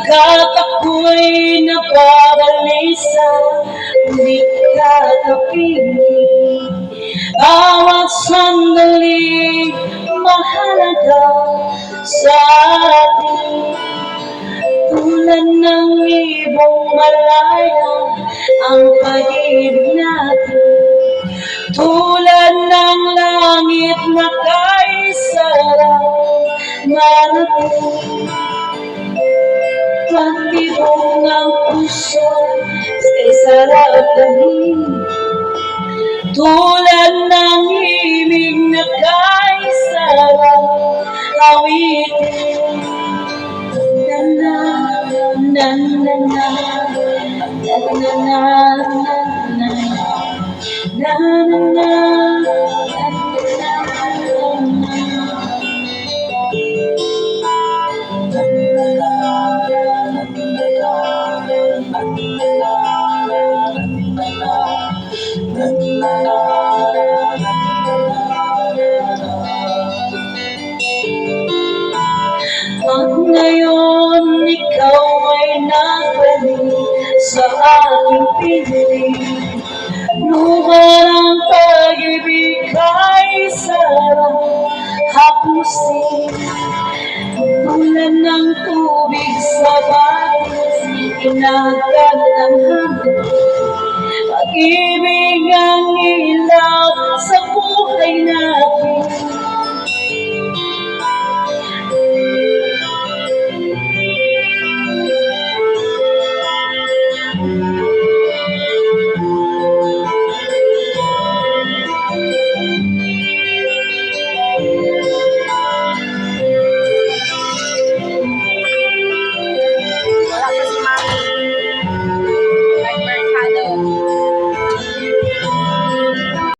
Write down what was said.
Pagkat ako'y nababalisa, hindi ka kapiling. Bawat sandaling mahalaga sa atin. Tulad ng ibong malaya ang pag-ibig natin. Tulad ng langit na kay sarang marating. Pagtibok ng puso sa sarap dahin. Tulad ng himig na kay sarang awitin. Na na na na na na na na na na na. At ngayon ikaw ay nagbalik sa aking piling. Luha ng pag-ibig kay sarang hapusin. Tulad ng tubig sa batis, inagad ng hangin. Pag-ibig